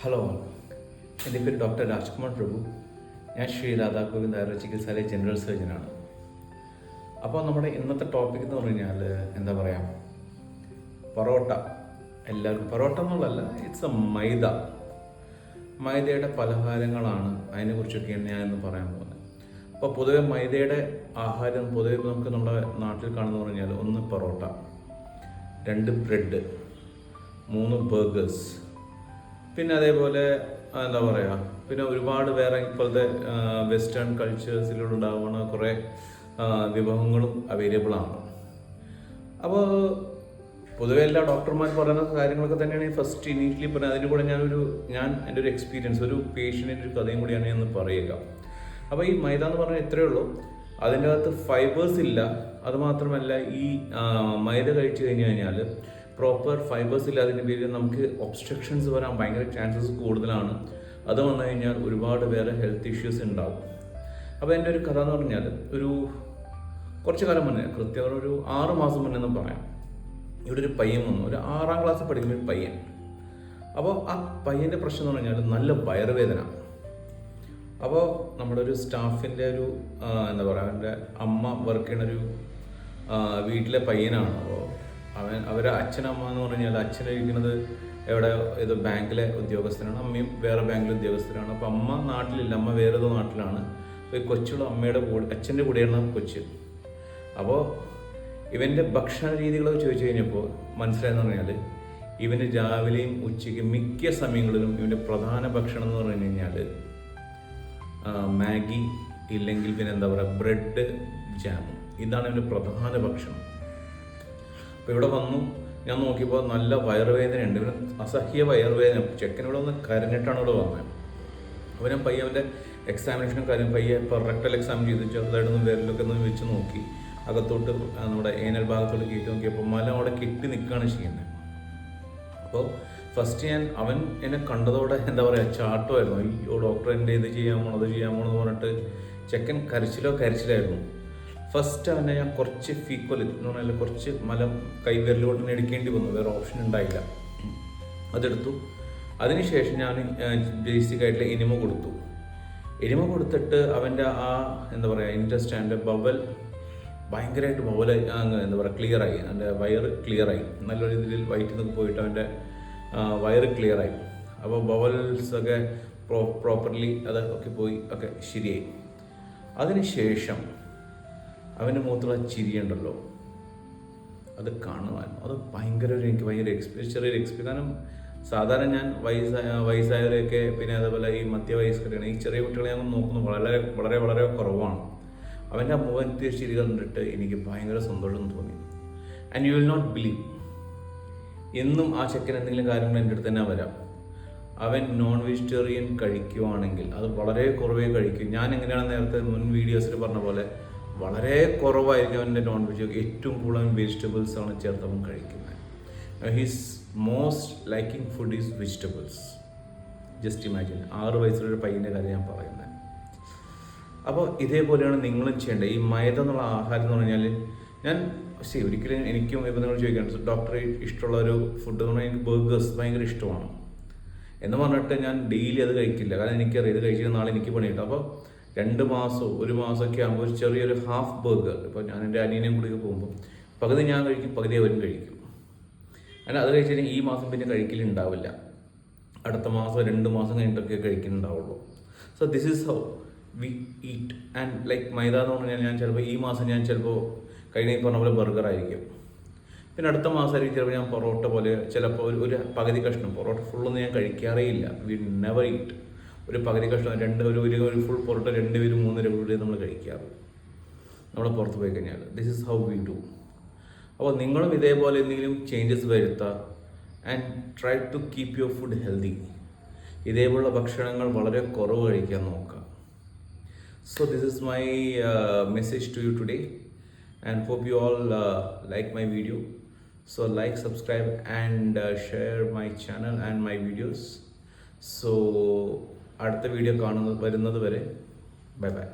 Hello, എൻ്റെ പേര് doctor Rajkumar പ്രഭു. ഞാൻ ശ്രീ രാധാഗോവിന്ദ് ആയുർവേദ ചികിത്സാലയ ജനറൽ സർജനാണ്. അപ്പോൾ നമ്മുടെ ഇന്നത്തെ ടോപ്പിക് എന്ന് പറഞ്ഞു കഴിഞ്ഞാൽ എന്താ പറയുക, പൊറോട്ട. എല്ലാവർക്കും പൊറോട്ട എന്നുള്ളതല്ല, ഇറ്റ്സ് എ മൈദയുടെ പലഹാരങ്ങളാണ്. അതിനെക്കുറിച്ചൊക്കെയാണ് ഞാനിന്ന് പറയാൻ പോകുന്നത്. അപ്പോൾ പൊതുവെ മൈദയുടെ ആഹാരം പൊതുവെ നമുക്ക് നമ്മുടെ നാട്ടിൽ കാണുന്നത് പറഞ്ഞാൽ 1 പൊറോട്ട, 2 ബ്രെഡ്, 3 ബർഗേഴ്സ്, പിന്നെ അതേപോലെ എന്താ പറയുക, പിന്നെ ഒരുപാട് വേറെ ഇപ്പോഴത്തെ വെസ്റ്റേൺ കൾച്ചേഴ്സിലുണ്ടാവുന്ന കുറേ വിഭവങ്ങളും അവൈലബിൾ ആണ്. അപ്പോൾ പൊതുവെ എല്ലാ ഡോക്ടർമാർ പറയുന്ന കാര്യങ്ങളൊക്കെ തന്നെയാണ് ഈ ഫസ്റ്റ് ഇനീഷ്യലി പറഞ്ഞത്. അതിൻ്റെ കൂടെ ഞാൻ എൻ്റെ ഒരു എക്സ്പീരിയൻസ്, ഒരു പേഷ്യൻറ്റിൻ്റെ ഒരു കഥയും കൂടിയാണ് ഞാൻ പറയുക. അപ്പോൾ ഈ മൈദ എന്ന് പറഞ്ഞാൽ ഇത്രയേ ഉള്ളൂ, അതിൻ്റെ അകത്ത് ഫൈബേഴ്സ് ഇല്ല. അതുമാത്രമല്ല, ഈ മൈദ കഴിച്ചു കഴിഞ്ഞ് കഴിഞ്ഞാൽ പ്രോപ്പർ ഫൈബേഴ്സ് ഇല്ലാതിൻ്റെ പേരിൽ നമുക്ക് ഒബ്സ്ട്രക്ഷൻസ് വരാൻ ഭയങ്കര ചാൻസസ് കൂടുതലാണ്. അത് വന്നു കഴിഞ്ഞാൽ ഒരുപാട് വേറെ ഹെൽത്ത് ഇഷ്യൂസ് ഉണ്ടാവും. അപ്പോൾ എൻ്റെ ഒരു കഥ എന്ന് പറഞ്ഞാൽ കുറച്ച് കാലം മുന്നേ, കൃത്യം ഒരു 6 മാസം മുന്നേ എന്ന് പറയാം, ഇവിടെ ഒരു പയ്യൻ വന്നു, ഒരു 6ാം ക്ലാസ്സിൽ പഠിക്കുന്ന ഒരു പയ്യൻ. അപ്പോൾ ആ പയ്യൻ്റെ പ്രശ്നം എന്ന് പറഞ്ഞാൽ നല്ല വയറുവേദന. അപ്പോൾ നമ്മുടെ ഒരു സ്റ്റാഫിൻ്റെ ഒരു എന്താ പറയുക, അവൻ്റെ അമ്മ വർക്ക് ചെയ്യുന്ന ഒരു വീട്ടിലെ പയ്യനാണ്. അപ്പോൾ അവരെ അച്ഛനമ്മ എന്ന് പറഞ്ഞാൽ അച്ഛനിരിക്കുന്നത് ഏതോ ബാങ്കിലെ ഉദ്യോഗസ്ഥനാണ്, അമ്മയും വേറെ ബാങ്കിലെ ഉദ്യോഗസ്ഥരാണ്. അപ്പോൾ അമ്മ നാട്ടിലില്ല, അമ്മ വേറെ ഏതോ നാട്ടിലാണ്. അപ്പോൾ ഈ കൊച്ചുള്ള അമ്മയുടെ കൂടെ, അച്ഛൻ്റെ കൂടെയാണ് കൊച്ച്. അപ്പോൾ ഇവൻ്റെ ഭക്ഷണ രീതികളൊക്കെ ചോദിച്ചു കഴിഞ്ഞപ്പോൾ മനസ്സിലായെന്ന് പറഞ്ഞാൽ, ഇവന് രാവിലെയും ഉച്ചയ്ക്കും മിക്ക സമയങ്ങളിലും ഇവൻ്റെ പ്രധാന ഭക്ഷണം എന്ന് പറഞ്ഞു കഴിഞ്ഞാൽ മാഗി, ഇല്ലെങ്കിൽ പിന്നെ എന്താ പറയുക ബ്രെഡ് ജാമും. ഇതാണ് ഇവൻ്റെ പ്രധാന ഭക്ഷണം. അപ്പോൾ ഇവിടെ വന്നു, ഞാൻ നോക്കിയപ്പോൾ നല്ല വയറുവേദനയുണ്ട്. ഇവന് അസഹ്യ വയറുവേദന. ചെക്കനിവിടെ ഒന്ന് കരഞ്ഞിട്ടാണ് ഇവിടെ വന്നത്. അപ്പോൾ ഞാൻ പയ്യൻ്റെ എക്സാമിനേഷനും കാര്യം പയ്യെ റെക്ടൽ എക്സാം ചെയ്ത് ചെറുതായിട്ടൊന്ന് വിരലൊക്കെ ഒന്ന് വെച്ച് നോക്കി, അകത്തോട്ട് നമ്മുടെ ഏനൽ ഭാഗത്തോട്ട് കയറ്റി നോക്കിയപ്പോൾ മല അവിടെ കെട്ടി നിൽക്കുകയാണ് ചെയ്യുന്നത്. അപ്പോൾ ഫസ്റ്റ് അവൻ എന്നെ കണ്ടതോടെ എന്താ പറയുക ചാട്ടമായിരുന്നു. അയ്യോ ഡോക്ടർ എൻ്റെ ഇത് ചെയ്യാമോ അത് ചെയ്യാമോ എന്ന് പറഞ്ഞിട്ട് ചെക്കൻ കരച്ചിലായിരുന്നു. ഫസ്റ്റ് അവനെ ഞാൻ കുറച്ച് ഫീക്വൽ എന്ന് പറഞ്ഞാൽ കുറച്ച് കൈവിരലോട്ട് തന്നെ എടുക്കേണ്ടി വന്നു, വേറെ ഓപ്ഷൻ ഉണ്ടായില്ല. അതെടുത്തു. അതിനുശേഷം ഞാൻ ബേസിക് ആയിട്ടുള്ള എനിമ കൊടുത്തിട്ട് അവൻ്റെ ആ എന്താ പറയുക ഇൻറ്റെസ്റ്റൈൻ്റെ ബവൽ ഭയങ്കരമായിട്ട് എന്താ പറയുക ക്ലിയറായി. അവൻ്റെ വയറ് ക്ലിയറായി, നല്ല രീതിയിൽ വയറ്റിൽ നിന്ന് പോയിട്ട് അവൻ്റെ വയറ് ക്ലിയറായി. അപ്പോൾ ബവൽസൊക്കെ പ്രോപ്പർലി അതൊക്കെ പോയി, ഒക്കെ ശരിയായി. അതിനുശേഷം അവൻ്റെ മുഖത്തുള്ള ചിരിയുണ്ടല്ലോ, അത് കാണുവാൻ അത് എനിക്ക് ഭയങ്കര ചെറിയൊരു എക്സ്പീരിയൻസ്. കാരണം സാധാരണ ഞാൻ വയസ്സായവരെയൊക്കെ, പിന്നെ അതേപോലെ ഈ മധ്യവയസ്കരെയാണ്, ഈ ചെറിയ കുട്ടികളെ ഞാൻ നോക്കുന്നത് വളരെ വളരെ വളരെ കുറവാണ്. അവൻ്റെ ആ മുഖത്തെ ചിരി കണ്ടിട്ട് എനിക്ക് ഭയങ്കര സന്തോഷം തോന്നി. And you will not believe, എന്നും ആ ചെക്കൻ എന്തെങ്കിലും കാര്യങ്ങൾ എൻ്റെ അടുത്ത് തന്നെ വരാം. അവൻ നോൺ വെജിറ്റേറിയൻ കഴിക്കുവാണെങ്കിൽ അത് വളരെ കുറവേ കഴിക്കും. ഞാൻ എങ്ങനെയാണ് നേരത്തെ മുൻ വീഡിയോസിൽ പറഞ്ഞ പോലെ വളരെ കുറവായിരിക്കും അവൻ്റെ നോൺ വെജ്. ഏറ്റവും കൂടുതൽ വെജിറ്റബിൾസ് ആണ് ചേർത്ത് അവൻ കഴിക്കുന്നത്. His most liking food is vegetables. Just imagine, 6 വയസ്സുള്ള പയ്യൻ്റെ കാര്യം ഞാൻ പറയുന്നത്. അപ്പോൾ ഇതേപോലെയാണ് നിങ്ങളും ചെയ്യേണ്ടത്. ഈ മൈദ എന്നുള്ള ആഹാരം എന്ന് പറഞ്ഞാൽ ഒരിക്കലും എനിക്കും ഇപ്പോൾ നിങ്ങൾ ചോദിക്കാണ് ഡോക്ടറെ ഇഷ്ടമുള്ള ഒരു ഫുഡ് എന്ന് പറഞ്ഞാൽ എനിക്ക് ബർഗേഴ്സ് ഭയങ്കര ഇഷ്ടമാണ് എന്ന് പറഞ്ഞിട്ട് ഞാൻ ഡെയിലി അത് കഴിക്കില്ല. കാരണം എനിക്കറിയാം ഇത് കഴിച്ചിട്ട് നാളെ എനിക്ക് പണി കിട്ടും. അപ്പോൾ 2 മാസമോ 1 മാസമൊക്കെ ആകുമ്പോൾ ഒരു ചെറിയൊരു ഹാഫ് ബർഗർ, ഇപ്പോൾ ഞാൻ എൻ്റെ അനിയനെയും കൂടി പോകുമ്പോൾ പകുതി ഞാൻ കഴിക്കും, പകുതി അവരും കഴിക്കും. അങ്ങനെ അത് കഴിച്ച് കഴിഞ്ഞാൽ ഈ മാസം പിന്നെ കഴിക്കലുണ്ടാവില്ല, അടുത്ത മാസം 2 മാസം കഴിഞ്ഞിട്ടൊക്കെ കഴിക്കുന്നുണ്ടാവുള്ളൂ. So this is how we eat. And like maida എന്ന് പറഞ്ഞാൽ ഞാൻ ചിലപ്പോൾ ഈ മാസം ഞാൻ ചിലപ്പോൾ കഴിഞ്ഞ പറഞ്ഞ പോലെ ബർഗർ ആയിരിക്കും, പിന്നെ അടുത്ത മാസമായിരിക്കും ചിലപ്പോൾ ഞാൻ പൊറോട്ട പോലെ ചിലപ്പോൾ ഒരു പകുതി കഷ്ണം. പൊറോട്ട ഫുള്ളൊന്നും ഞാൻ കഴിക്കാറേ ഇല്ല, വി നെവർ ഈറ്റ്. ഒരു പകുതി കഷ്ണം ഒരു ഫുൾ പൊറോട്ട 2 പേര് 3 പേര് നമ്മൾ കഴിക്കാറ് നമ്മൾ പുറത്ത് പോയി കഴിഞ്ഞാൽ. This is how we do. അപ്പോൾ നിങ്ങളും ഇതേപോലെ എന്തെങ്കിലും ചേഞ്ചസ് വരുത്തുക. And try to keep your food healthy. ഇതേപോലുള്ള ഭക്ഷണങ്ങൾ വളരെ കുറവ് കഴിക്കാൻ നോക്കുക. So this is my message to you today, and hope you all like my video. So like, subscribe and share my channel and my videos. So അടുത്ത video വരുന്നത് വരെ bye bye.